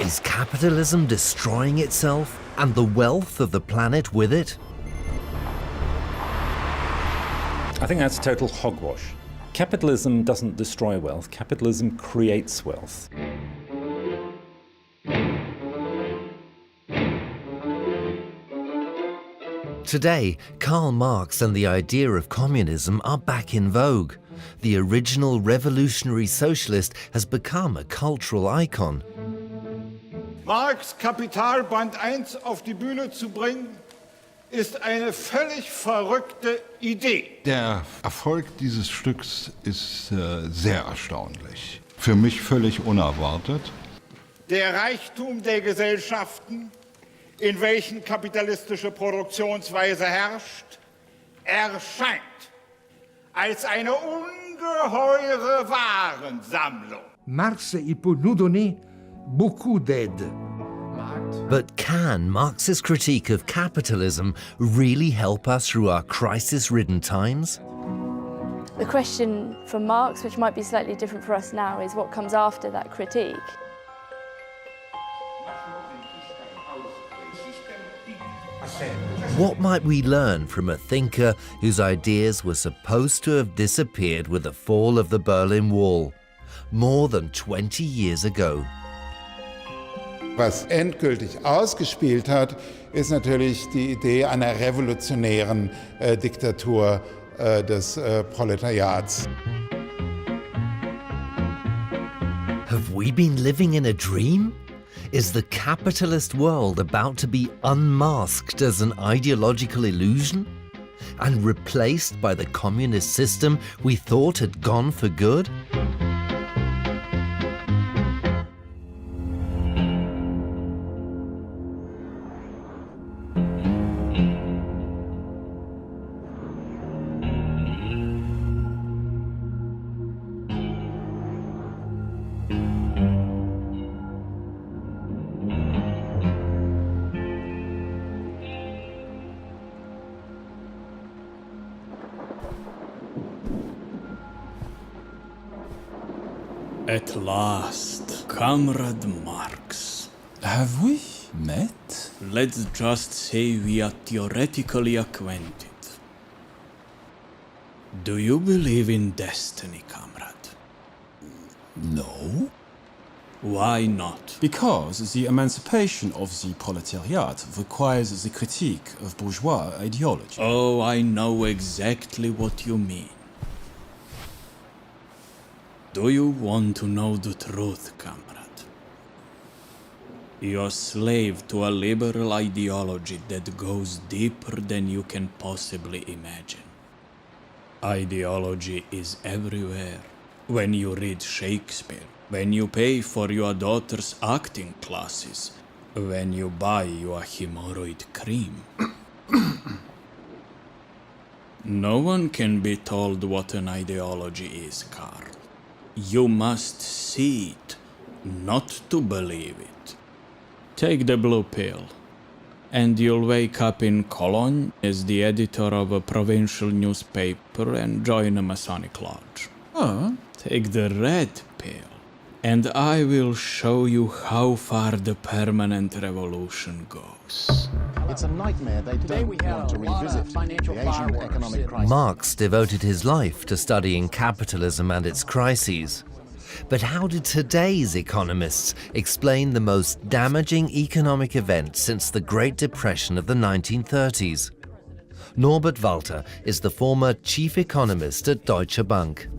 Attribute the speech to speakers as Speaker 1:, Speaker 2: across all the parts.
Speaker 1: Is capitalism destroying itself and the wealth of the planet with it?
Speaker 2: I think that's total hogwash. Capitalism doesn't destroy wealth, capitalism creates wealth.
Speaker 1: Today, Karl Marx and the idea of communism are back in vogue. The original revolutionary socialist has become a cultural icon.
Speaker 3: Marx' Kapitalband 1 auf die Bühne zu bringen, ist eine völlig verrückte Idee.
Speaker 4: Der Erfolg dieses Stücks ist sehr erstaunlich. Für mich völlig unerwartet.
Speaker 3: Der Reichtum der Gesellschaften, in welchen kapitalistische Produktionsweise herrscht, erscheint als eine ungeheure Warensammlung.
Speaker 5: Marx, il peut nous donner beaucoup d'aide.
Speaker 1: But can Marx's critique of capitalism really help us through our crisis-ridden times?
Speaker 6: The question from Marx, which might be slightly different for us now, is what comes after that critique.
Speaker 1: What might we learn from a thinker whose ideas were supposed to have disappeared with the fall of the Berlin Wall, more than 20 years ago?
Speaker 7: Was endgültig ausgespielt hat, ist natürlich die Idee einer revolutionären Diktatur des Proletariats.
Speaker 1: Have we been living in a dream? Is the capitalist world about to be unmasked as an ideological illusion and replaced by the communist system we thought had gone for good?
Speaker 8: At last, Comrade Marx. Have we met? Let's just say we are theoretically acquainted. Do you believe in destiny, comrade?
Speaker 9: No.
Speaker 8: Why not?
Speaker 9: Because the emancipation of the proletariat requires the critique of bourgeois ideology.
Speaker 8: Oh, I know exactly what you mean. Do you want to know the truth, comrade? You're slave to a liberal ideology that goes deeper than you can possibly imagine. Ideology is everywhere. When you read Shakespeare, when you pay for your daughter's acting classes, when you buy your hemorrhoid cream. No one can be told what an ideology is, Karl. You must see it, not to believe it. Take the blue pill, and you'll wake up in Cologne as the editor of a provincial newspaper and join a Masonic lodge. Take the red pill, and I will show you how far the permanent revolution goes.
Speaker 10: It's a nightmare they don't want to revisit, the Asian economic crisis.
Speaker 1: Marx devoted his life to studying capitalism and its crises. But how did today's economists explain the most damaging economic event since the Great Depression of the 1930s? Norbert Walter is the former chief economist at Deutsche Bank.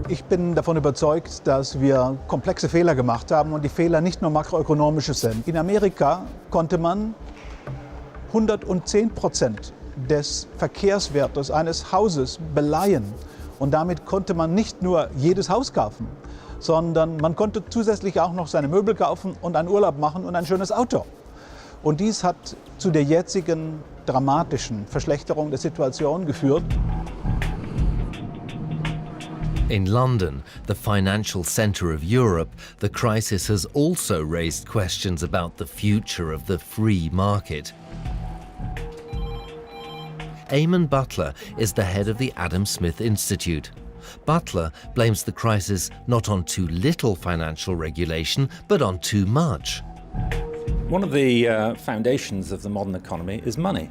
Speaker 11: Ich bin davon überzeugt, dass wir komplexe Fehler gemacht haben und die Fehler nicht nur makroökonomische sind. In Amerika konnte man 110% des Verkehrswertes eines Hauses beleihen. Und damit konnte man nicht nur jedes Haus kaufen, sondern man konnte zusätzlich auch noch seine Möbel kaufen und einen Urlaub machen und ein schönes Auto. Und dies hat zu der jetzigen dramatischen Verschlechterung der Situation geführt.
Speaker 1: In London, the financial centre of Europe, the crisis has also raised questions about the future of the free market. Eamon Butler is the head of the Adam Smith Institute. Butler blames the crisis not on too little financial regulation, but on too much.
Speaker 2: One of the foundations of the modern economy is money.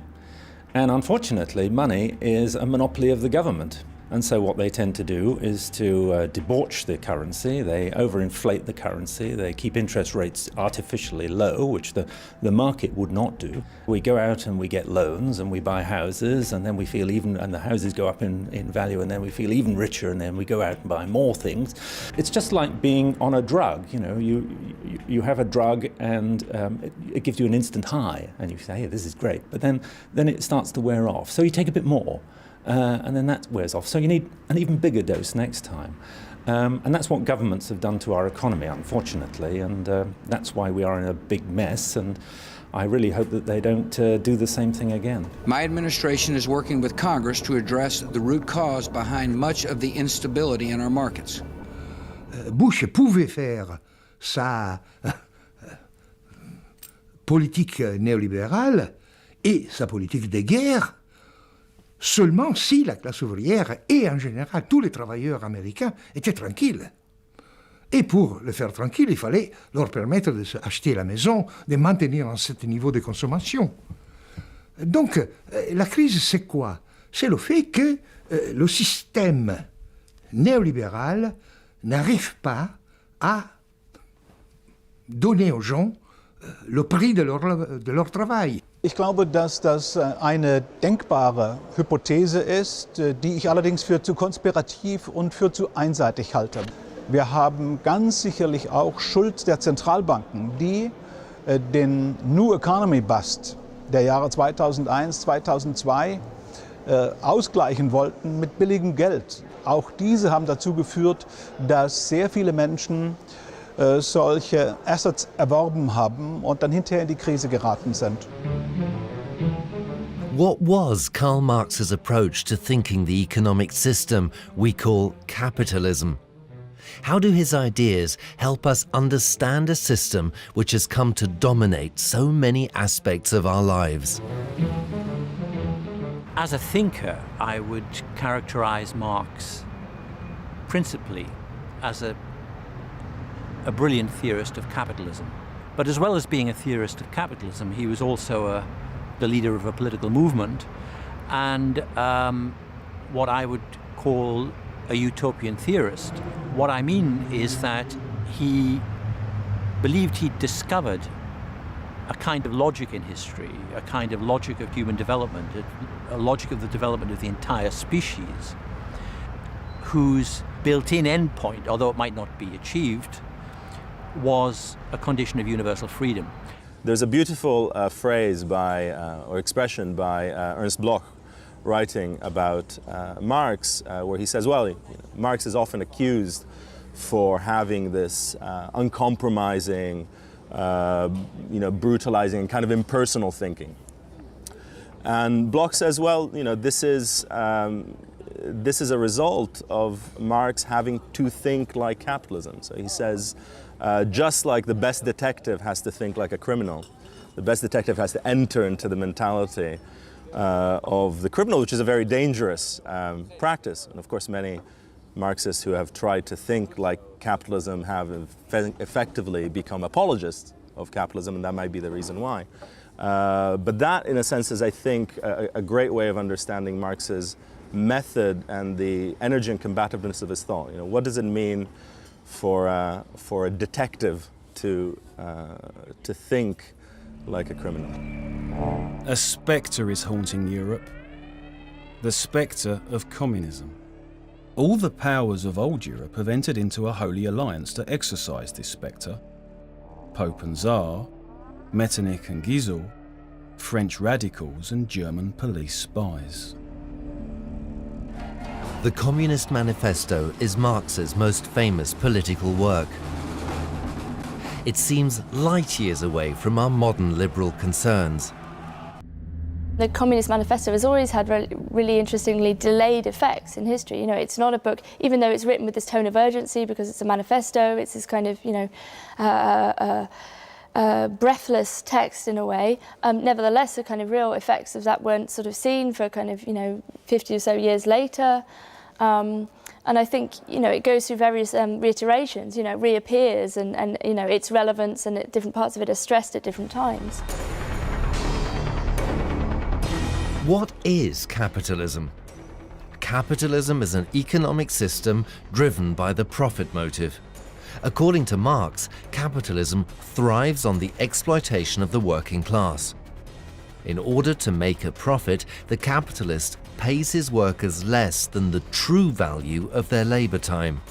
Speaker 2: And unfortunately, money is a monopoly of the government. And so what they tend to do is to debauch the currency. They overinflate the currency. They keep interest rates artificially low, which the market would not do. We go out and we get loans and we buy houses, and then we feel even, and the houses go up in value, and then we feel even richer, and then we go out and buy more things. It's just like being on a drug. You know, you have a drug and it gives you an instant high, and you say, hey, this is great. But then it starts to wear off. So you take a bit more. And then that wears off. So you need an even bigger dose next time. And that's what governments have done to our economy, unfortunately, and that's why we are in a big mess, and I really hope that they don't do the same thing again.
Speaker 12: My administration is working with Congress to address the root cause behind much of the instability in our markets.
Speaker 5: Bush pouvait faire sa politique néolibérale et sa politique de guerre seulement si la classe ouvrière et en général tous les travailleurs américains étaient tranquilles. Et pour le faire tranquille, il fallait leur permettre de acheter la maison, de maintenir un certain niveau de consommation. Donc la crise, c'est quoi? C'est le fait que le système néolibéral n'arrive pas à donner aux gens le prix de leur travail.
Speaker 11: Ich glaube, dass das eine denkbare Hypothese ist, die ich allerdings für zu konspirativ und für zu einseitig halte. Wir haben ganz sicherlich auch Schuld der Zentralbanken, die den New Economy Bust der Jahre 2001, 2002 ausgleichen wollten mit billigem Geld. Auch diese haben dazu geführt, dass sehr viele Menschen solche Assets erworben haben und dann hinterher in die Krise geraten sind.
Speaker 1: What was Karl Marx's approach to thinking the economic system we call capitalism? How do his ideas help us understand a system which has come to dominate so many aspects of our lives?
Speaker 13: As a thinker, I would characterize Marx principally as a brilliant theorist of capitalism. But as well as being a theorist of capitalism, he was also the leader of a political movement and what I would call a utopian theorist. What I mean is that he believed he'd discovered a kind of logic in history, a kind of logic of human development, a logic of the development of the entire species, whose built-in endpoint, although it might not be achieved, was a condition of universal freedom.
Speaker 14: There's a beautiful phrase by, or expression by Ernst Bloch writing about Marx, where he says, well, Marx is often accused for having this uncompromising, brutalizing, kind of impersonal thinking. And Bloch says, well, this is a result of Marx having to think like capitalism. So he says, just like the best detective has to think like a criminal, the best detective has to enter into the mentality of the criminal, which is a very dangerous practice. And of course, many Marxists who have tried to think like capitalism have effectively become apologists of capitalism, and that might be the reason why. But that, in a sense, is, I think, a great way of understanding Marx's method and the energy and combativeness of his thought. What does it mean for a detective to think like a criminal?
Speaker 9: A spectre is haunting Europe, the spectre of communism. All the powers of old Europe have entered into a holy alliance to exorcise this spectre. Pope and Tsar, Metternich and Giesel, French radicals and German police spies.
Speaker 1: The Communist Manifesto is Marx's most famous political work. It seems light years away from our modern liberal concerns.
Speaker 6: The Communist Manifesto has always had really interestingly delayed effects in history. It's not a book, even though it's written with this tone of urgency because it's a manifesto, it's this kind of, breathless text in a way. Nevertheless, the kind of real effects of that weren't sort of seen for kind of, 50 or so years later. And I think, it goes through various reiterations, reappears and its relevance and different parts of it are stressed at different times.
Speaker 1: What is capitalism? Capitalism is an economic system driven by the profit motive. According to Marx, capitalism thrives on the exploitation of the working class. In order to make a profit, the capitalist pays his workers less than the true value of their labor time.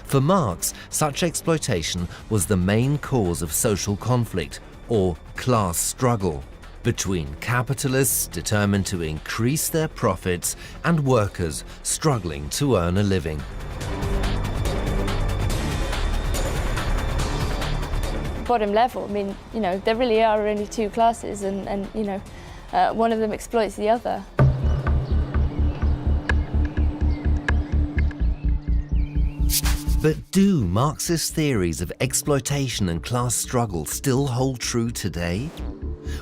Speaker 1: For Marx, such exploitation was the main cause of social conflict, or class struggle, between capitalists determined to increase their profits and workers struggling to earn a living.
Speaker 6: Bottom level, there really are only two classes and one of them exploits the other.
Speaker 1: But do Marxist theories of exploitation and class struggle still hold true today?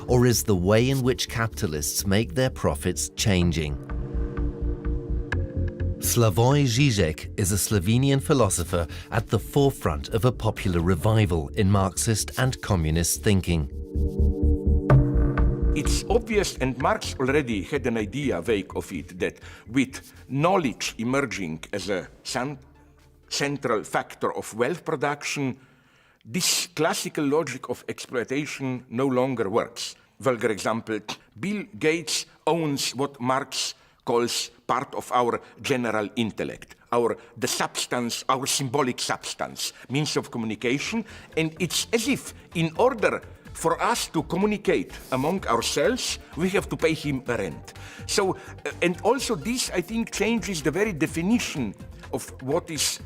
Speaker 1: Or is the way in which capitalists make their profits changing? Slavoj Žižek is a Slovenian philosopher at the forefront of a popular revival in Marxist and communist thinking.
Speaker 15: It's obvious, and Marx already had an idea vague of it, that with knowledge emerging as a central factor of wealth production, this classical logic of exploitation no longer works. Vulgar example, Bill Gates owns what Marx calls part of our general intellect, the substance, our symbolic substance, means of communication, and it's as if in order for us to communicate among ourselves, we have to pay him a rent. So, and also this, I think, changes the very definition of what is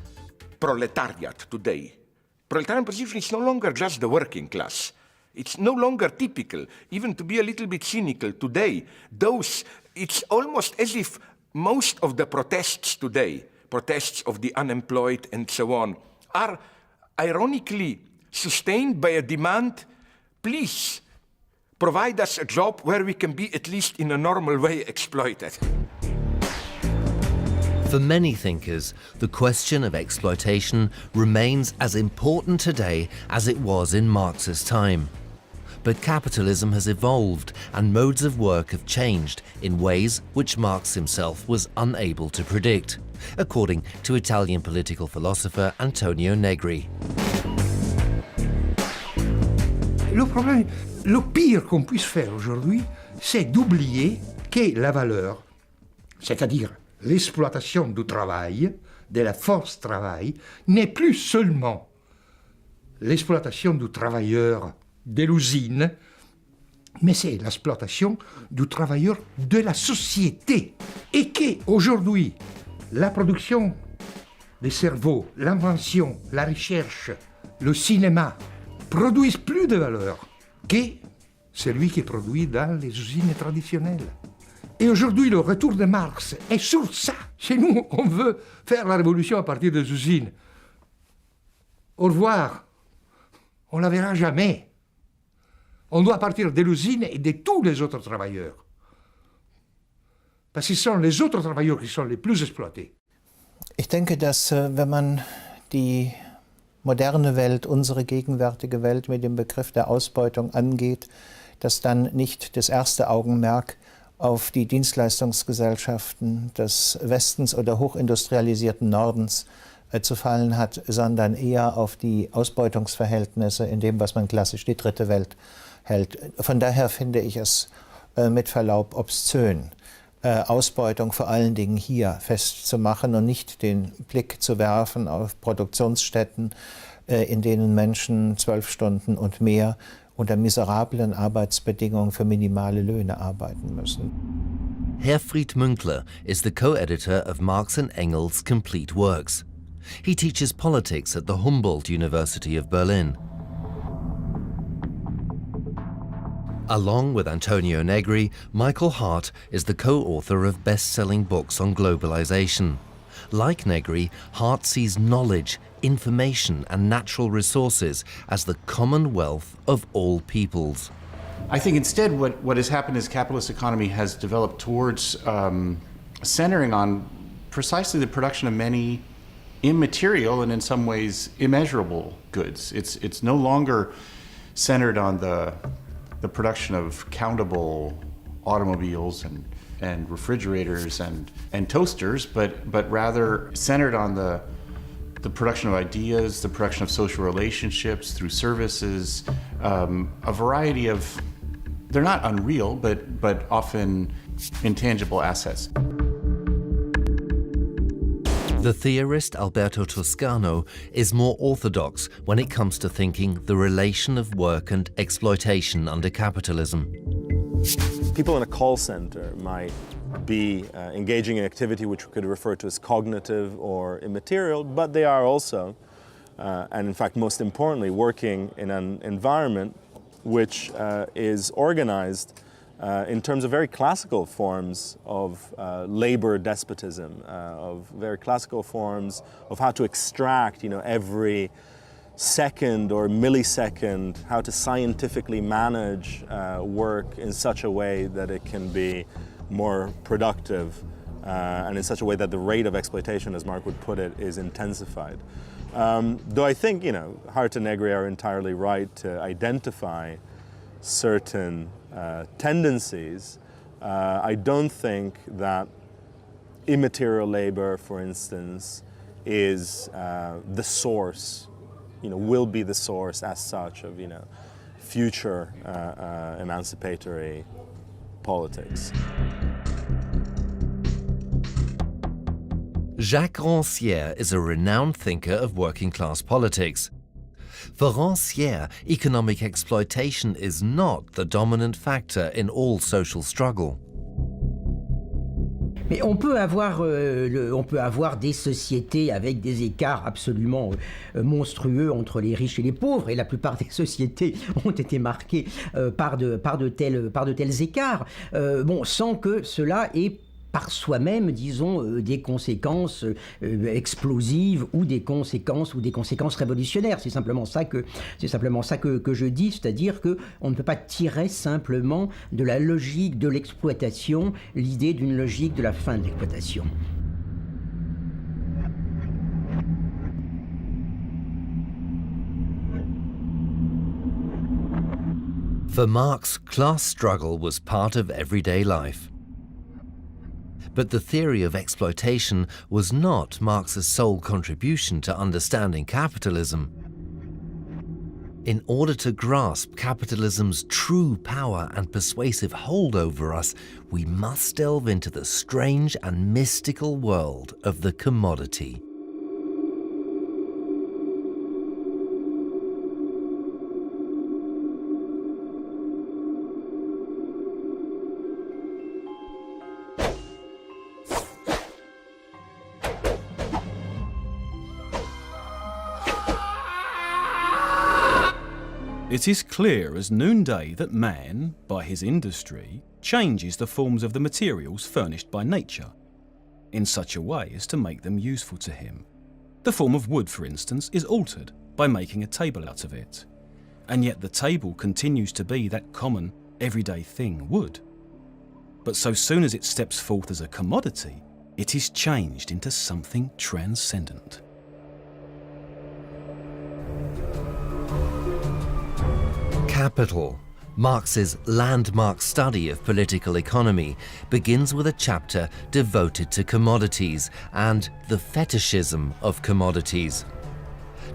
Speaker 15: proletariat today. Proletarian position is no longer just the working class. It's no longer typical, even to be a little bit cynical today. It's almost as if most of the protests today, protests of the unemployed and so on, are ironically sustained by a demand, please provide us a job where we can be at least in a normal way exploited.
Speaker 1: For many thinkers, the question of exploitation remains as important today as it was in Marx's time. But capitalism has evolved and modes of work have changed in ways which Marx himself was unable to predict, according to Italian political philosopher Antonio Negri.
Speaker 5: Le pire qu'on puisse faire aujourd'hui, c'est d'oublier que la valeur, c'est-à-dire l'exploitation du travail, de la force travail, n'est plus seulement l'exploitation du travailleur de l'usine, mais c'est l'exploitation du travailleur de la société. Et qu'aujourd'hui, la production des cerveaux, l'invention, la recherche, le cinéma produisent plus de valeur que celui qui est produit dans les usines traditionnelles. Et aujourd'hui, le retour de Marx est sur ça. Chez nous, on veut faire la révolution à partir des usines. Au revoir. On ne la verra jamais. On doit partir de l'usine et de tous les autres travailleurs. Parce que ce sont les autres travailleurs qui sont les plus exploités.
Speaker 16: Ich denke, dass wenn man die moderne Welt, unsere gegenwärtige Welt mit dem Begriff der Ausbeutung angeht, dass dann nicht das erste Augenmerk auf die Dienstleistungsgesellschaften des Westens oder hochindustrialisierten Nordens zu fallen hat, sondern eher auf die Ausbeutungsverhältnisse in dem, was man klassisch die dritte Welt hält. Von daher finde ich es mit Verlaub obszön, Ausbeutung vor allen Dingen hier festzumachen und nicht den Blick zu werfen auf Produktionsstätten, in denen Menschen 12 Stunden und mehr unter miserablen Arbeitsbedingungen für minimale Löhne arbeiten müssen.
Speaker 1: Herfried Münkler is the co-editor of Marx and Engels' complete works. He teaches politics at the Humboldt University of Berlin. Along with Antonio Negri, Michael Hart is the co-author of best-selling books on globalization. Like Negri, Hart sees knowledge, information and natural resources as the common wealth of all peoples.
Speaker 17: I think instead what has happened is capitalist economy has developed towards centering on precisely the production of many immaterial and in some ways immeasurable goods. It's no longer centered on the production of countable automobiles and refrigerators and toasters, but rather centered on the production of ideas, the production of social relationships through services, a variety of, they're not unreal, but often intangible assets.
Speaker 1: The theorist Alberto Toscano is more orthodox when it comes to thinking the relation of work and exploitation under capitalism.
Speaker 14: People in a call center might be engaging in activity which we could refer to as cognitive or immaterial, but they are also, and in fact most importantly, working in an environment which is organized in terms of very classical forms of labor despotism, of very classical forms of how to extract, every second or millisecond, how to scientifically manage work in such a way that it can be more productive and in such a way that the rate of exploitation, as Mark would put it, is intensified. Though I think, Hart and Negri are entirely right to identify certain tendencies. I don't think that immaterial labor, for instance, is the source, will be the source as such of, future emancipatory politics.
Speaker 1: Jacques Rancière is a renowned thinker of working-class politics. For Rancière, economic exploitation is not the dominant factor in all social struggle.
Speaker 18: Mais on peut avoir des sociétés avec des écarts absolument monstrueux entre les riches et les pauvres, et la plupart des sociétés ont été marquées par de tels écarts, sans que cela ait par soi-même, disons, des conséquences explosives ou des conséquences révolutionnaires. C'est simplement ça que je dis, c'est-à-dire qu'on ne peut pas tirer simplement de la logique de l'exploitation l'idée d'une logique de la fin de l'exploitation.
Speaker 1: For Marx, class struggle was part of everyday life. But the theory of exploitation was not Marx's sole contribution to understanding capitalism. In order to grasp capitalism's true power and persuasive hold over us, we must delve into the strange and mystical world of the commodity.
Speaker 9: It is clear as noonday that man, by his industry, changes the forms of the materials furnished by nature, in such a way as to make them useful to him. The form of wood, for instance, is altered by making a table out of it, and yet the table continues to be that common, everyday thing, wood. But so soon as it steps forth as a commodity, it is changed into something transcendent.
Speaker 1: Capital, Marx's landmark study of political economy, begins with a chapter devoted to commodities and the fetishism of commodities.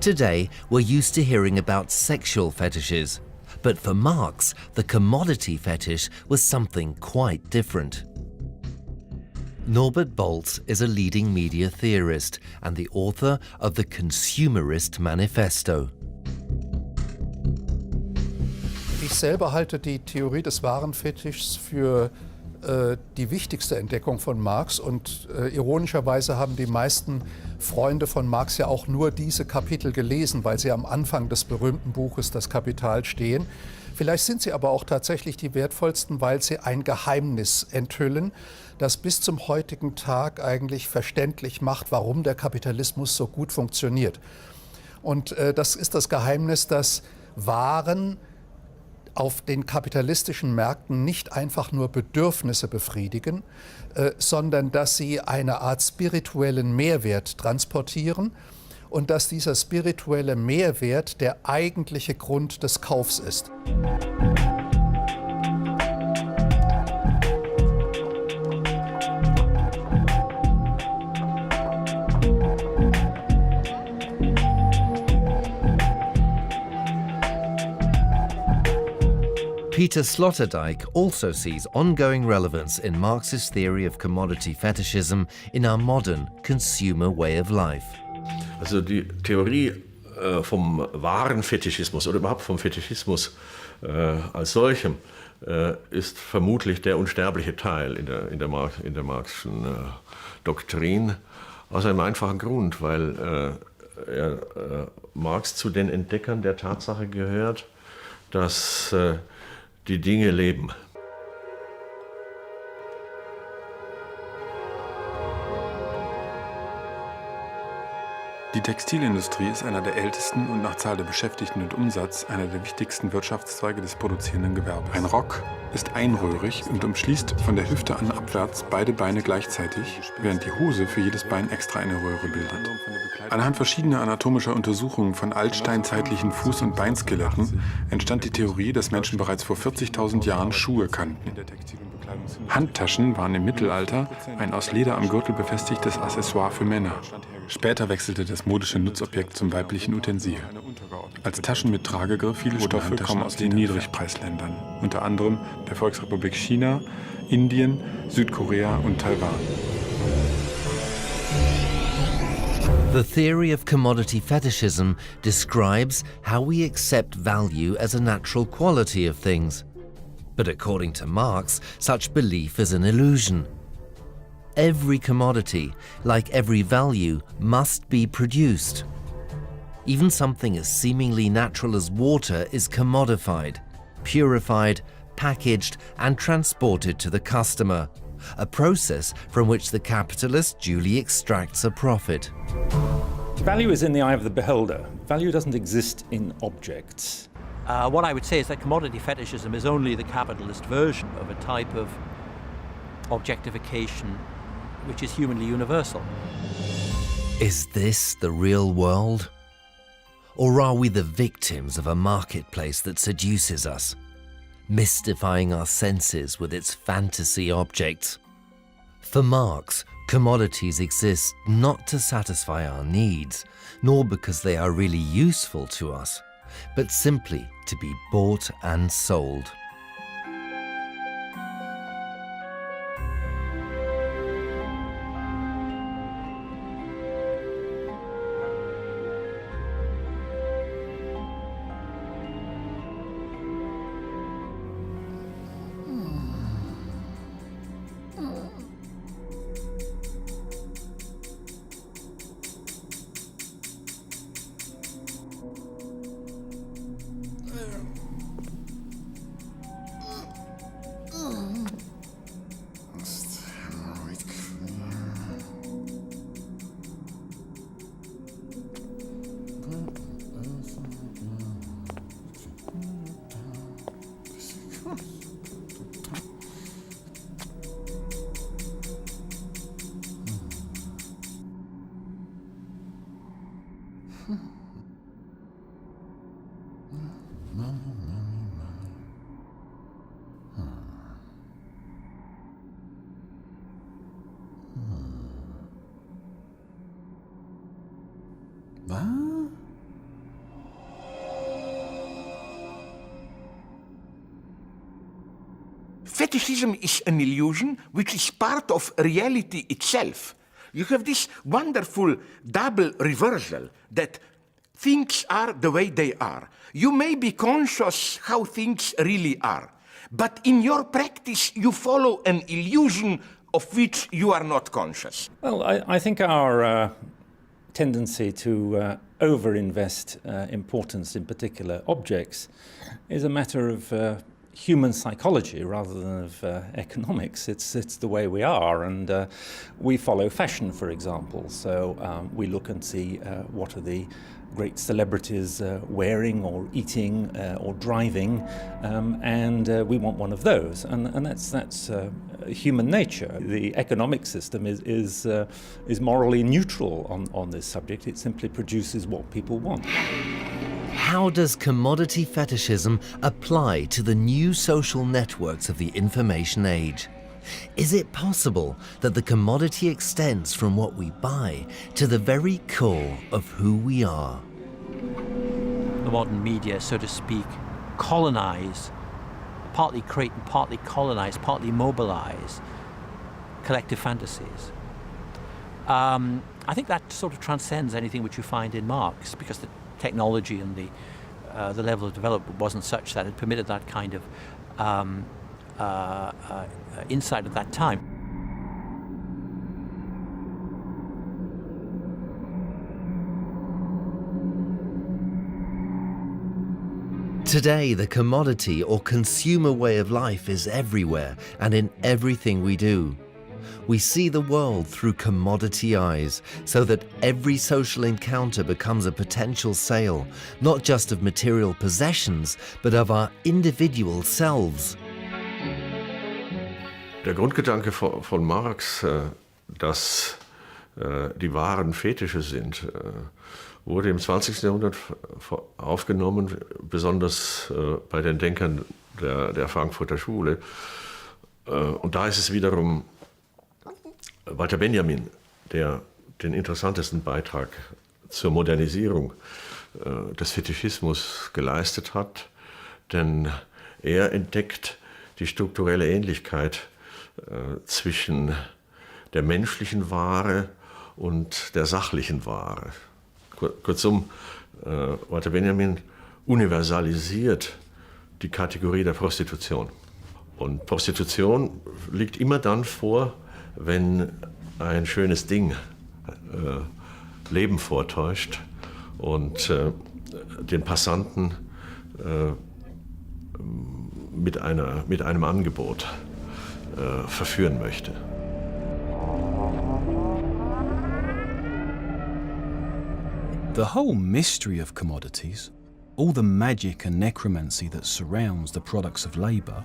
Speaker 1: Today, we're used to hearing about sexual fetishes, but for Marx, the commodity fetish was something quite different. Norbert Bolz is a leading media theorist and the author of the Consumerist Manifesto.
Speaker 19: Ich selber halte die Theorie des Warenfetischs für die wichtigste Entdeckung von Marx und ironischerweise haben die meisten Freunde von Marx ja auch nur diese Kapitel gelesen, weil sie am Anfang des berühmten Buches Das Kapital stehen. Vielleicht sind sie aber auch tatsächlich die wertvollsten, weil sie ein Geheimnis enthüllen, das bis zum heutigen Tag eigentlich verständlich macht, warum der Kapitalismus so gut funktioniert. Und das ist das Geheimnis, dass Waren auf den kapitalistischen Märkten nicht einfach nur Bedürfnisse befriedigen, sondern dass sie eine Art spirituellen Mehrwert transportieren und dass dieser spirituelle Mehrwert der eigentliche Grund des Kaufs ist.
Speaker 1: Peter Sloterdijk also sees ongoing relevance in Marx's theory of commodity fetishism in our modern consumer way of life.
Speaker 20: Also die Theorie vom wahren Fetischismus oder überhaupt vom Fetischismus als solchem ist vermutlich der unsterbliche Teil in der Marxischen Doktrin, aus einem einfachen Grund, weil Marx zu den Entdeckern der Tatsache gehört, dass die Dinge leben.
Speaker 21: Die Textilindustrie ist einer der ältesten und nach Zahl der Beschäftigten und Umsatz einer der wichtigsten Wirtschaftszweige des produzierenden Gewerbes. Ein Rock ist einröhrig und umschließt von der Hüfte an abwärts beide Beine gleichzeitig, während die Hose für jedes Bein extra eine Röhre bildet. Anhand verschiedener anatomischer Untersuchungen von altsteinzeitlichen Fuß- und Beinskeletten entstand die Theorie, dass Menschen bereits vor 40.000 Jahren Schuhe kannten. Handtaschen waren im Mittelalter ein aus Leder am Gürtel befestigtes Accessoire für Männer. Später wechselte das modische Nutzobjekt zum weiblichen Utensil. Als Taschen mit Tragegriff viele Stoffe kommen aus den Niedrigpreisländern, unter anderem der Volksrepublik China, Indien, Südkorea und Taiwan.
Speaker 1: The theory of commodity fetishism describes how we accept value as a natural quality of things. But according to Marx, such belief is an illusion. Every commodity, like every value, must be produced. Even something as seemingly natural as water is commodified, purified, packaged, and transported to the customer, a process from which the capitalist duly extracts a profit.
Speaker 2: Value is in the eye of the beholder. Value doesn't exist in objects.
Speaker 13: What I would say is that commodity fetishism is only the capitalist version of a type of objectification which is humanly universal.
Speaker 1: Is this the real world? Or are we the victims of a marketplace that seduces us, mystifying our senses with its fantasy objects? For Marx, commodities exist not to satisfy our needs, nor because they are really useful to us, but simply to be bought and sold.
Speaker 15: Fetishism is an illusion which is part of reality itself. You have this wonderful double reversal that things are the way they are. You may be conscious how things really are, but in your practice you follow an illusion of which you are not conscious.
Speaker 2: Well, I think our tendency to overinvest importance in particular objects is a matter of human psychology rather than of economics. It's the way we are, and we follow fashion, for example. So we look and see what are the great celebrities wearing or eating or driving, and we want one of those, and that's human nature. The economic system is morally neutral on this subject. It simply produces what people want.
Speaker 1: How does commodity fetishism apply to the new social networks of the information age? Is it possible that the commodity extends from what we buy to the very core of who we are?
Speaker 13: The modern media, so to speak, colonize, partly create and partly colonize, partly mobilize collective fantasies. I think that sort of transcends anything which you find in Marx, because the technology and the level of development wasn't such that it permitted that kind of insight at that time.
Speaker 1: Today, the commodity or consumer way of life is everywhere and in everything we do. We see the world through commodity eyes, so that every social encounter becomes a potential sale, not just of material possessions, but of our individual selves.
Speaker 20: Der Grundgedanke von Marx, dass die Waren Fetische sind, wurde im 20. Jahrhundert aufgenommen, besonders bei den Denkern der Frankfurter Schule. Und da ist es wiederum Walter Benjamin, der den interessantesten Beitrag zur Modernisierung des Fetischismus geleistet hat, denn er entdeckt die strukturelle Ähnlichkeit zwischen der menschlichen Ware und der sachlichen Ware. Kurzum, Walter Benjamin universalisiert die Kategorie der Prostitution. Und Prostitution liegt immer dann vor, wenn ein schönes Ding Leben vortäuscht und den Passanten mit einem Angebot verführen möchte.
Speaker 9: The whole mystery of commodities, all the magic and necromancy that surrounds the products of labour,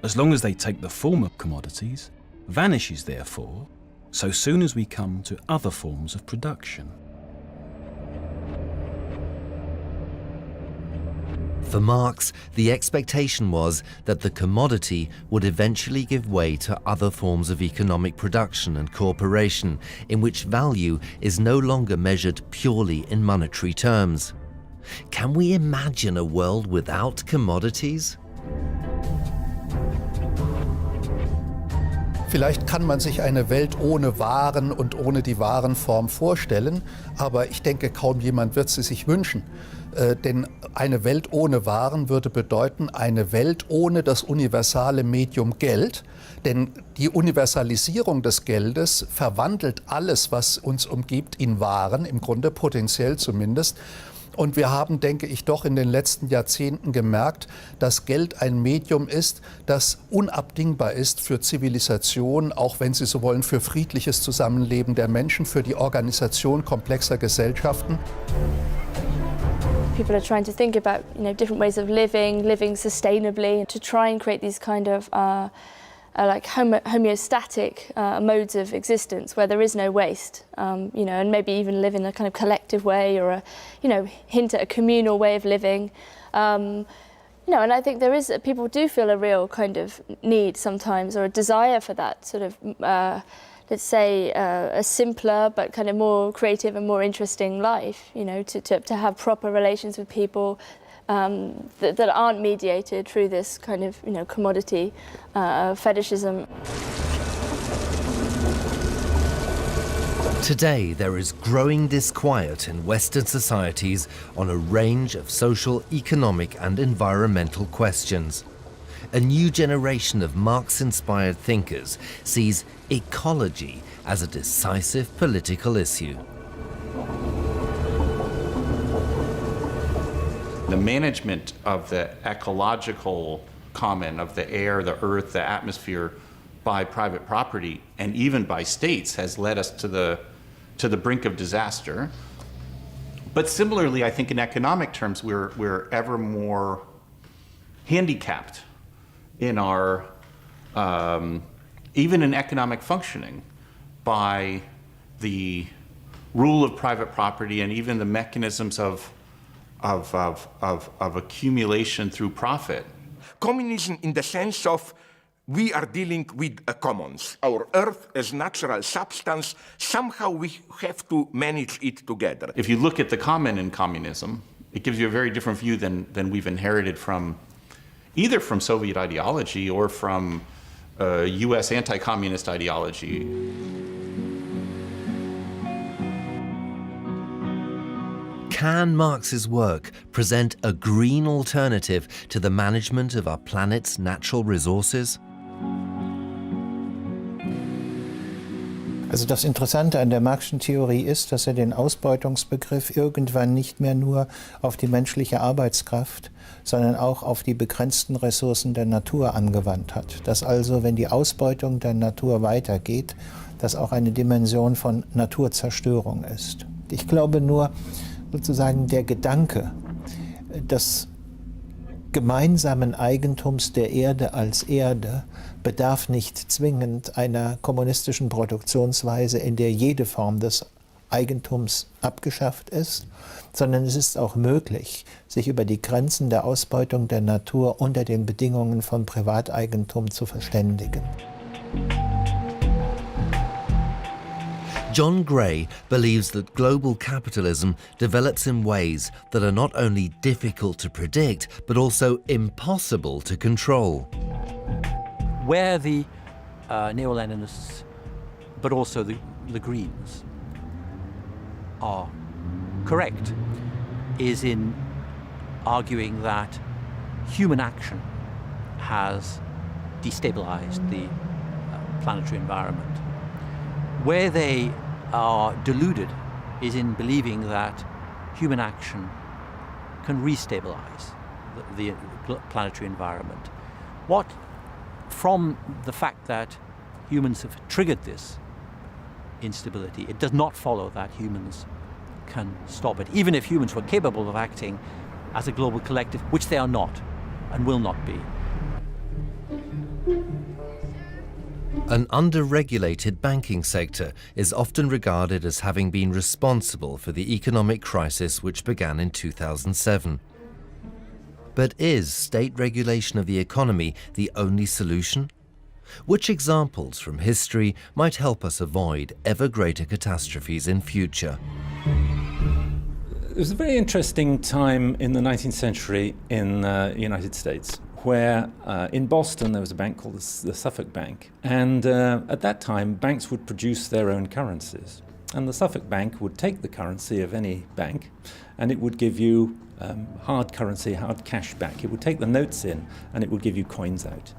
Speaker 9: as long as they take the form of commodities, vanishes therefore, so soon as we come to other forms of production.
Speaker 1: For Marx, the expectation was that the commodity would eventually give way to other forms of economic production and cooperation, in which value is no longer measured purely in monetary terms. Can we imagine a world without commodities?
Speaker 19: Vielleicht kann man sich eine Welt ohne Waren und ohne die Warenform vorstellen, aber ich denke, kaum jemand wird sie sich wünschen. Denn eine Welt ohne Waren würde bedeuten, eine Welt ohne das universale Medium Geld. Denn die Universalisierung des Geldes verwandelt alles, was uns umgibt, in Waren, im Grunde potenziell zumindest. Und wir haben, denke ich, doch in den letzten Jahrzehnten gemerkt, dass Geld ein Medium ist, das unabdingbar ist für Zivilisation, auch wenn Sie so wollen, für friedliches Zusammenleben der Menschen, für die Organisation komplexer Gesellschaften.
Speaker 6: People are trying to think about, different ways of living sustainably, to try and create these kind of like homeostatic modes of existence where there is no waste, and maybe even live in a kind of collective way, or hint at a communal way of living. And I think people do feel a real kind of need sometimes, or a desire for that sort of, let's say, a simpler but kind of more creative and more interesting life, to have proper relations with people that aren't mediated through this kind of, commodity fetishism.
Speaker 1: Today, there is growing disquiet in Western societies on a range of social, economic and environmental questions. A new generation of Marx-inspired thinkers sees ecology as a decisive political issue.
Speaker 17: The management of the ecological common, of the air, the earth, the atmosphere by private property and even by states has led us to the brink of disaster. But similarly, I think in economic terms, we're ever more handicapped in our, even in economic functioning, by the rule of private property and even the mechanisms of accumulation through profit.
Speaker 15: Communism in the sense of we are dealing with a commons. Our earth as natural substance, somehow we have to manage it together.
Speaker 17: If you look at the common in communism, it gives you a very different view than we've inherited from either from Soviet ideology or from US anti-communist ideology.
Speaker 1: Can Marx's work present a green alternative to the management of our planet's natural resources?
Speaker 16: Also das Interessante an der Marxischen Theorie ist, dass er den Ausbeutungsbegriff irgendwann nicht mehr nur auf die menschliche Arbeitskraft, sondern auch auf die begrenzten Ressourcen der Natur angewandt hat. Dass also, wenn die Ausbeutung der Natur weitergeht, das auch eine Dimension von Naturzerstörung ist. Ich glaube nur, sozusagen der Gedanke des gemeinsamen Eigentums der Erde als Erde bedarf nicht zwingend einer kommunistischen Produktionsweise, in der jede Form des Eigentums abgeschafft ist, sondern es ist auch möglich, sich über die Grenzen der Ausbeutung der Natur unter den Bedingungen von Privateigentum zu verständigen.
Speaker 1: John Gray believes that global capitalism develops in ways that are not only difficult to predict, but also impossible to control.
Speaker 13: Where the neo-Leninists, but also the Greens, are correct is in arguing that human action has destabilized the planetary environment. Where they are deluded is in believing that human action can restabilize the planetary environment. What, from the fact that humans have triggered this instability, it does not follow that humans can stop it, even if humans were capable of acting as a global collective, which they are not and will not be.
Speaker 1: An under-regulated banking sector is often regarded as having been responsible for the economic crisis which began in 2007. But is state regulation of the economy the only solution? Which examples from history might help us avoid ever greater catastrophes in future?
Speaker 2: It was a very interesting time in the 19th century in the United States, where in Boston there was a bank called the Suffolk Bank, and at that time banks would produce their own currencies, and the Suffolk Bank would take the currency of any bank and it would give you hard currency, hard cash back. It would take the notes in and it would give you coins out.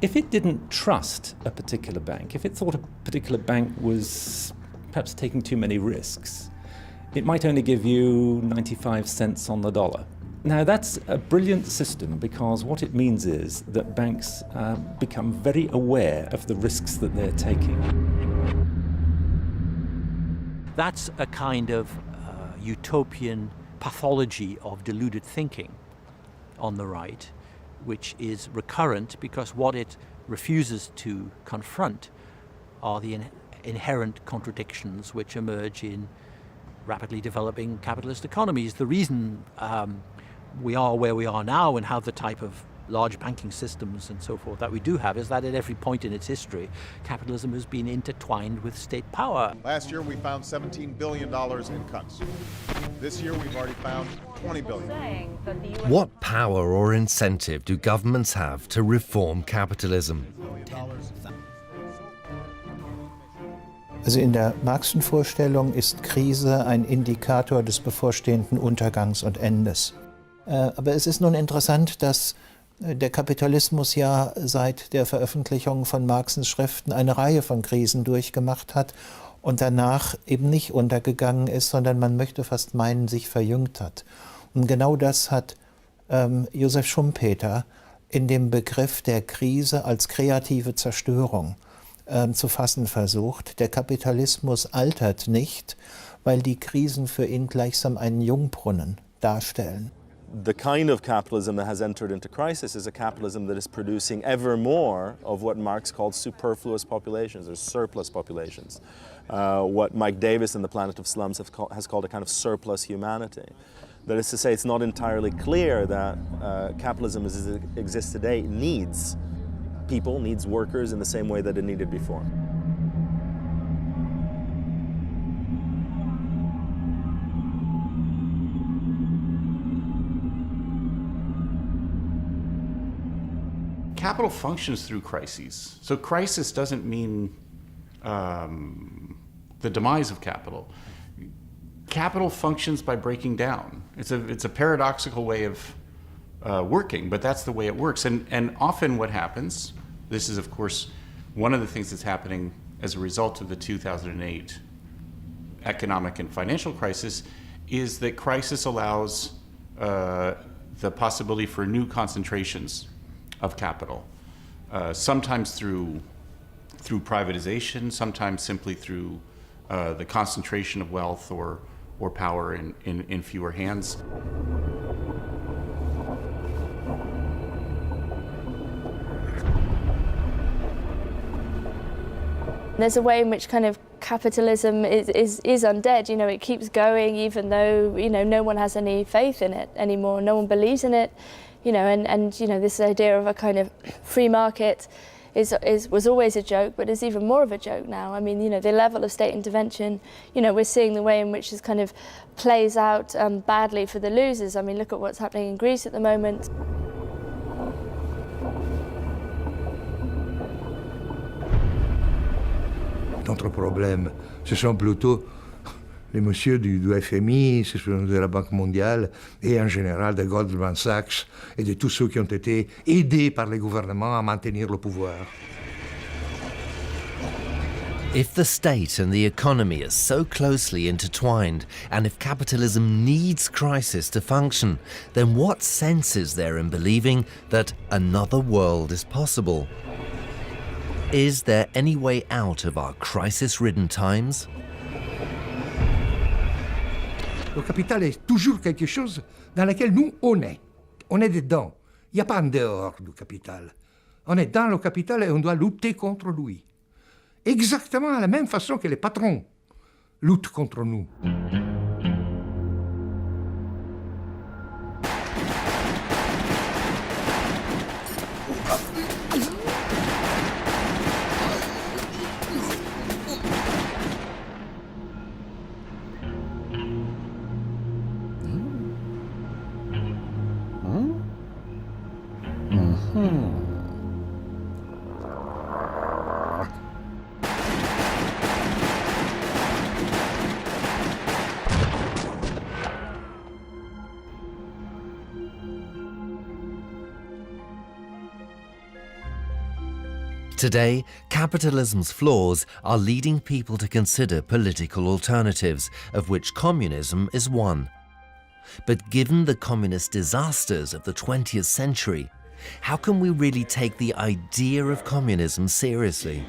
Speaker 2: If it didn't trust a particular bank, if it thought a particular bank was perhaps taking too many risks, it might only give you 95 cents on the dollar. Now that's a brilliant system, because what it means is that banks become very aware of the risks that they're taking.
Speaker 13: That's a kind of utopian pathology of deluded thinking on the right, which is recurrent because what it refuses to confront are the inherent contradictions which emerge in rapidly developing capitalist economies. The reason we are where we are now and have the type of large banking systems and so forth that we do have is that at every point in its history, capitalism has been intertwined with state power.
Speaker 4: Last year we found $17 billion in cuts. This year we've already found $20 billion.
Speaker 1: What power or incentive do governments have to reform capitalism?
Speaker 16: Also in der Marxischen Vorstellung ist Krise ein Indikator des bevorstehenden Untergangs und Endes. Aber es ist nun interessant, dass der Kapitalismus ja seit der Veröffentlichung von Marxens Schriften eine Reihe von Krisen durchgemacht hat und danach eben nicht untergegangen ist, sondern man möchte fast meinen, sich verjüngt hat. Und genau das hat Josef Schumpeter in dem Begriff der Krise als kreative Zerstörung zu fassen versucht. Der Kapitalismus altert nicht, weil die Krisen für ihn gleichsam einen Jungbrunnen darstellen.
Speaker 14: The kind of capitalism that has entered into crisis is a capitalism that is producing ever more of what Marx called superfluous populations or surplus populations. What Mike Davis in The Planet of Slums has called a kind of surplus humanity. That is to say, it's not entirely clear that capitalism as it exists today needs people, needs workers in the same way that it needed before.
Speaker 17: Capital functions through crises. So crisis doesn't mean the demise of capital. Capital functions by breaking down. It's a paradoxical way of working, but that's the way it works. And often what happens, this is of course one of the things that's happening as a result of the 2008 economic and financial crisis, is that crisis allows the possibility for new concentrations of capital, sometimes through privatization, sometimes simply through the concentration of wealth or power in fewer hands.
Speaker 6: There's a way in which kind of capitalism is undead. You know, it keeps going even though, you know, no one has any faith in it anymore, no one believes in it. You know, and you know, this idea of a kind of free market was always a joke, but is even more of a joke now. I mean, you know, the level of state intervention, you know, we're seeing the way in which this kind of plays out badly for the losers. I mean, look at what's happening in Greece at the moment.
Speaker 5: Notre problème, ce sont plutôt les messieurs du FMI, ce sont de la Banque mondiale et en général de Goldman Sachs et de tous ceux qui ont été aidés par les gouvernements à maintenir le pouvoir.
Speaker 1: If the state and the economy are so closely intertwined, and if capitalism needs crisis to function, then what sense is there in believing that another world is possible? Is there any way out of our crisis-ridden times?
Speaker 5: Le capital est toujours quelque chose dans lequel nous, on est. On est dedans. Il n'y a pas en dehors du capital. On est dans le capital et on doit lutter contre lui. Exactement de la même façon que les patrons luttent contre nous.
Speaker 1: Today, capitalism's flaws are leading people to consider political alternatives, of which communism is one. But given the communist disasters of the 20th century, how can we really take the idea of communism seriously?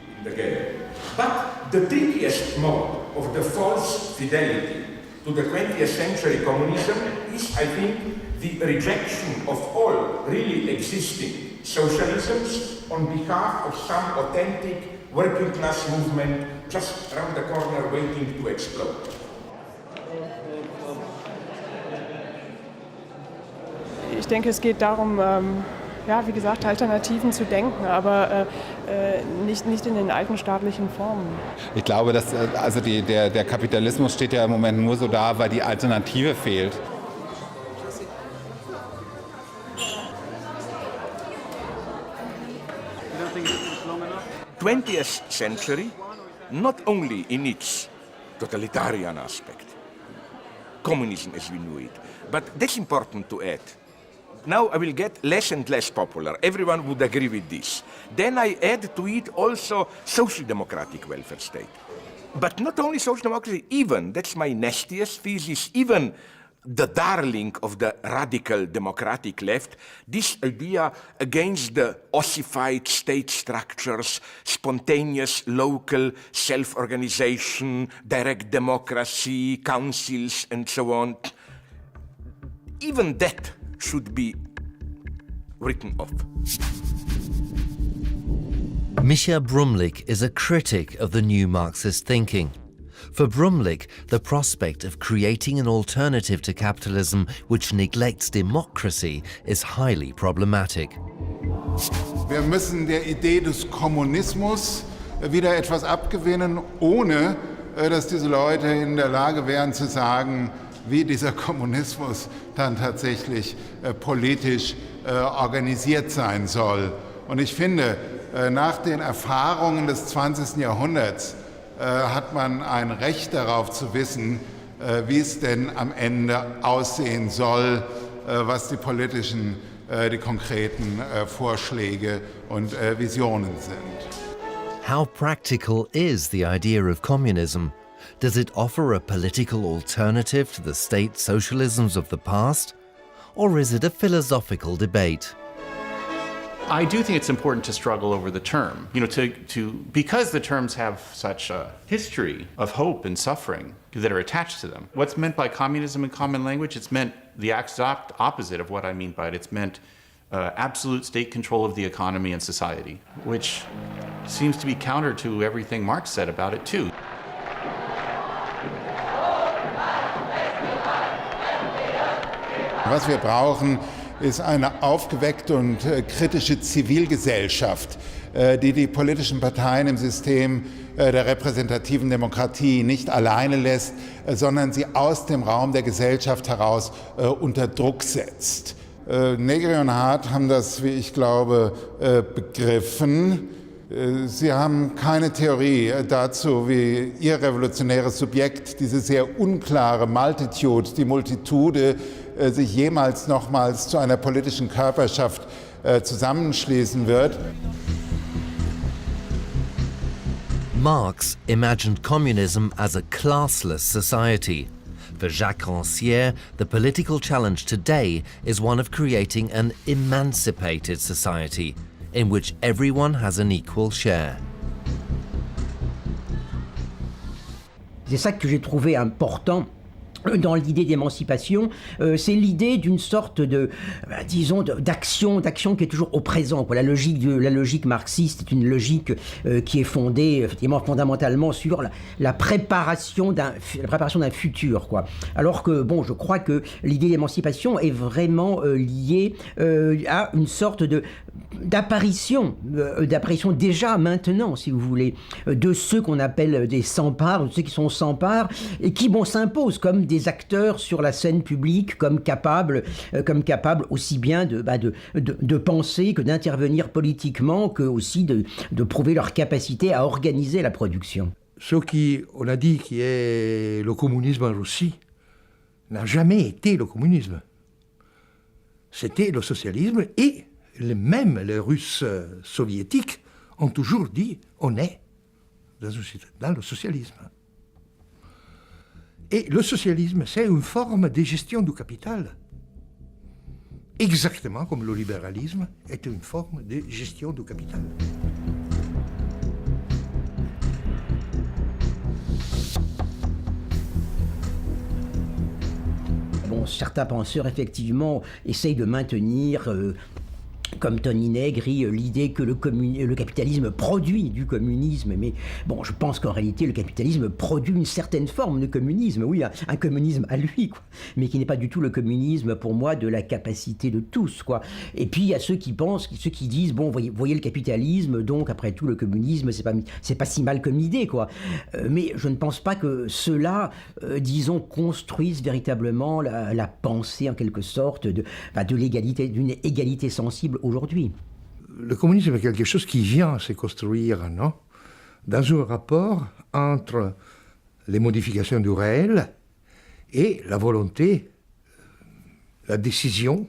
Speaker 15: But the trickiest mode of the false fidelity to the 20th century communism is, I think, the rejection of all really existing socialisms on behalf of some authentic working class movement just around the corner waiting to explode.
Speaker 3: Ich denke, es geht darum, ja, wie gesagt, Alternativen zu denken, aber nicht in den alten staatlichen Formen.
Speaker 22: Ich glaube, dass also der Kapitalismus steht ja im Moment nur so da, weil die Alternative fehlt.
Speaker 15: 20th century, not only in its totalitarian aspect, communism as we knew it, but that's important to add. Now I will get less and less popular. Everyone would agree with this. Then I add to it also social democratic welfare state. But not only social democracy, even, that's my nastiest thesis, even the darling of the radical democratic left, this idea against the ossified state structures, spontaneous local self-organization, direct democracy, councils, and so on, even that should be written off.
Speaker 1: Micha Brumlik is a critic of the new Marxist thinking. For Brumlik, the prospect of creating an alternative to capitalism which neglects democracy is highly problematic.
Speaker 7: Wir müssen der Idee des Kommunismus wieder etwas abgewinnen, ohne dass diese Leute in der Lage wären zu sagen, wie dieser Kommunismus dann tatsächlich politisch organisiert sein soll. Und ich finde, nach den Erfahrungen des 20. Jahrhunderts hat man ein Recht darauf zu wissen, wie es denn am Ende aussehen soll, was die politischen, die konkreten Vorschläge und Visionen sind.
Speaker 1: How practical is the idea of communism? Does it offer a political alternative to the state socialisms of the past? Or is it a philosophical debate?
Speaker 17: I do think it's important to struggle over the term, because the terms have such a history of hope and suffering that are attached to them. What's meant by communism in common language? It's meant the exact opposite of what I mean by it. It's meant absolute state control of the economy and society, which seems to be counter to everything Marx said about it too.
Speaker 7: Was wir brauchen, ist eine aufgeweckte und kritische Zivilgesellschaft, die die politischen Parteien im System der repräsentativen Demokratie nicht alleine lässt, sondern sie aus dem Raum der Gesellschaft heraus unter Druck setzt. Negri und Hart haben das, wie ich glaube, begriffen. Sie haben keine Theorie dazu, wie ihr revolutionäres Subjekt, diese sehr unklare Multitude, die Multitude, sich jemals nochmals zu einer politischen Körperschaft zusammenschließen wird.
Speaker 1: Marx imagined communism as a classless society. For Jacques Rancière, the political challenge today is one of creating an emancipated society in which everyone has an equal share.
Speaker 18: C'est ça que j'ai trouvé important dans l'idée d'émancipation, c'est l'idée d'une sorte de, d'action qui est toujours au présent. La logique marxiste est une logique qui est fondée effectivement fondamentalement sur la préparation d'un futur, quoi. Alors que je crois que l'idée d'émancipation est vraiment liée à une sorte d'apparition déjà maintenant, si vous voulez, de ceux qu'on appelle des sans-parts, de ceux qui sont sans-parts et qui s'imposent comme des acteurs sur la scène publique, comme capables aussi bien de penser que d'intervenir politiquement, que aussi de prouver leur capacité à organiser la production.
Speaker 5: Ce qu'on a dit qui est le communisme en Russie n'a jamais été le communisme. C'était le socialisme et même les Russes soviétiques ont toujours dit on est dans le socialisme. Et le socialisme, c'est une forme de gestion du capital. Exactement comme le libéralisme est une forme de gestion du capital.
Speaker 18: Certains penseurs, effectivement, essayent de maintenir comme Tony Negri, l'idée que le capitalisme produit du communisme. Mais je pense qu'en réalité, le capitalisme produit une certaine forme de communisme. Oui, un communisme à lui, quoi. Mais qui n'est pas du tout le communisme, pour moi, de la capacité de tous, quoi. Et puis, il y a ceux qui disent, voyez le capitalisme, donc, après tout, le communisme, c'est pas si mal comme idée, quoi. Mais je ne pense pas que ceux-là, construisent véritablement la pensée, en quelque sorte, de l'égalité, d'une égalité sensible aujourd'hui.
Speaker 5: Le communisme est quelque chose qui vient se construire, non, dans un rapport entre les modifications du réel et la volonté, la décision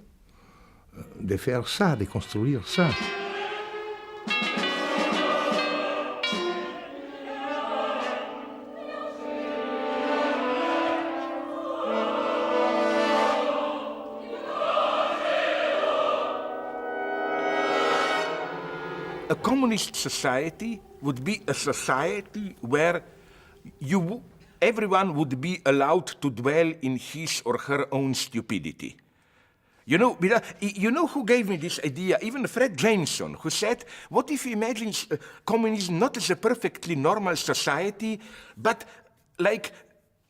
Speaker 5: de faire ça, de construire ça.
Speaker 15: a communist society would be a society where everyone would be allowed to dwell in his or her own stupidity. You know who gave me this idea? Even Fred Jameson, who said, what if you imagine communism not as a perfectly normal society, but like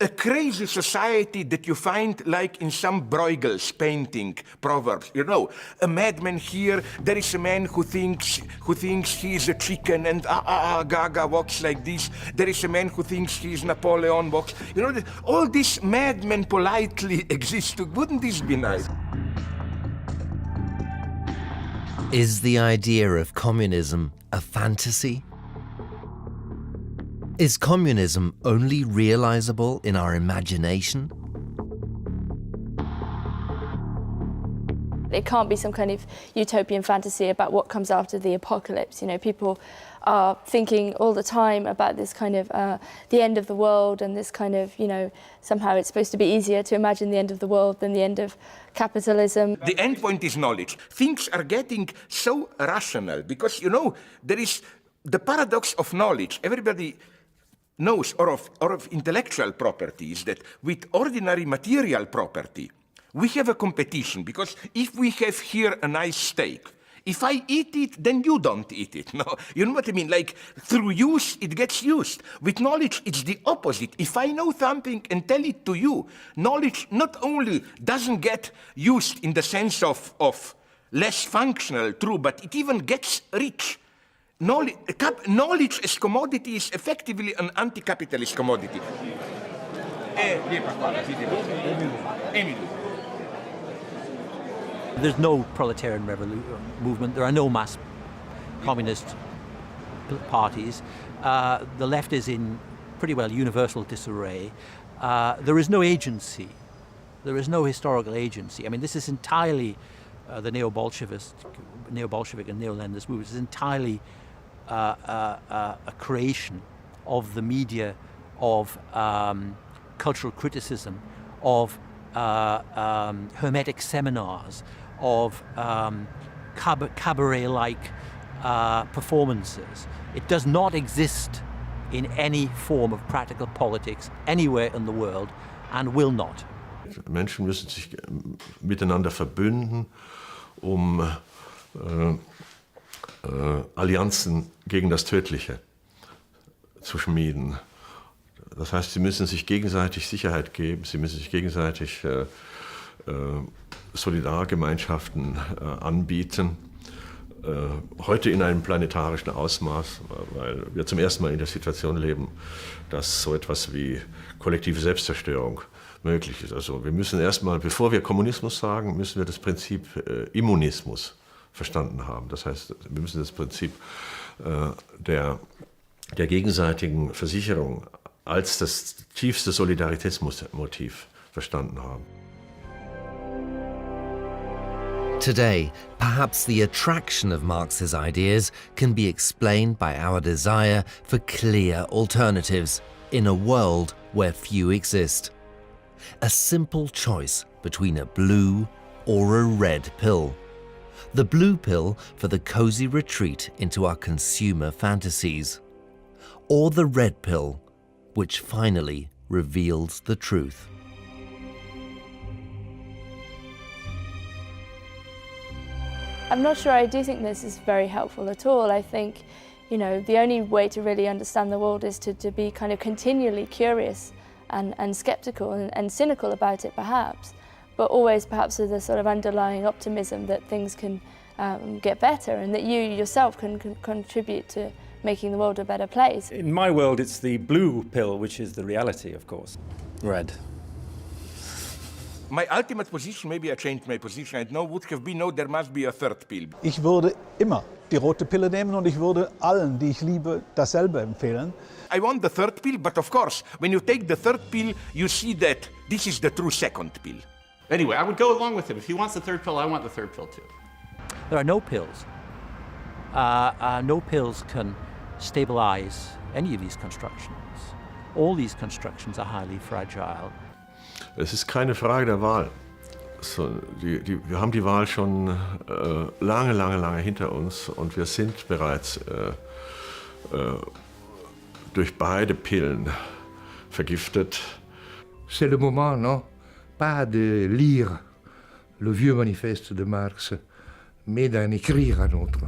Speaker 15: a crazy society that you find like in some Bruegel's painting, Proverbs. You know, a madman here, there is a man who thinks he is a chicken and gaga walks like this. There is a man who thinks he is Napoleon walks. You know, all these madmen politely exist. Wouldn't this be nice?
Speaker 1: Is the idea of communism a fantasy? Is communism only realizable in our imagination?
Speaker 6: It can't be some kind of utopian fantasy about what comes after the apocalypse. You know, people are thinking all the time about this kind of the end of the world, and this kind of, you know, somehow it's supposed to be easier to imagine the end of the world than the end of capitalism.
Speaker 15: The end point is knowledge. Things are getting so rational because, you know, there is the paradox of knowledge. Everybody knows, or of intellectual properties, that with ordinary material property, we have a competition, because if we have here a nice steak, if I eat it, then you don't eat it. No, you know what I mean? Like, through use, it gets used. With knowledge, it's the opposite. If I know something and tell it to you, knowledge not only doesn't get used in the sense of less functional, true, but it even gets rich. Knowledge as commodity is effectively an anti-capitalist commodity.
Speaker 13: There's no proletarian movement. There are no mass communist parties. The left is in pretty well universal disarray. There is no agency. There is no historical agency. I mean, this is entirely the neo-Bolshevik and neo-Leninist movement is entirely a creation of the media, of cultural criticism, of hermetic seminars, of cabaret-like performances. It does not exist in any form of practical politics anywhere in the world and will not.
Speaker 20: Menschen müssen sich miteinander verbünden, Allianzen gegen das Tödliche zu schmieden. Das heißt, sie müssen sich gegenseitig Sicherheit geben, sie müssen sich gegenseitig Solidargemeinschaften anbieten. Heute in einem planetarischen Ausmaß, weil wir zum ersten Mal in der Situation leben, dass so etwas wie kollektive Selbstzerstörung möglich ist. Also wir müssen erstmal, bevor wir Kommunismus sagen, müssen wir das Prinzip Immunismus verstanden haben. Das heißt, wir müssen das Prinzip der gegenseitigen Versicherung als das tiefste Solidaritätsmotiv verstanden haben.
Speaker 1: Today, perhaps the attraction of Marx's ideas can be explained by our desire for clear alternatives in a world where few exist. A simple choice between a blue or a red pill. The blue pill for the cozy retreat into our consumer fantasies, or the red pill which finally reveals the truth.
Speaker 6: I'm not sure I do think this is very helpful at all. I think, you know, the only way to really understand the world is to be kind of continually curious and skeptical and cynical about it perhaps, but always perhaps with a sort of underlying optimism that things can get better and that you yourself can contribute to making the world a better place.
Speaker 2: In my world, it's the blue pill, which is the reality, of course. Red.
Speaker 15: My ultimate position, maybe I changed my position, I know, would have been, no, there must be a third pill.
Speaker 11: Ich würde immer die rote Pille nehmen und ich würde allen, die ich liebe, dasselbe empfehlen.
Speaker 15: I want the third pill, but of course, when you take the third pill, you see that this is the true second pill.
Speaker 17: Anyway, I would go along with him. If he wants the third pill, I want the third pill too.
Speaker 13: There are no pills. No pills can stabilize any of these constructions. All these constructions are highly fragile.
Speaker 20: Es ist keine Frage der Wahl, wir haben die Wahl schon lange hinter uns und wir sind bereits durch beide Pillen vergiftet.
Speaker 5: C'est le moment, non? Pas de lire le vieux manifeste de Marx, mais d'en écrire un autre.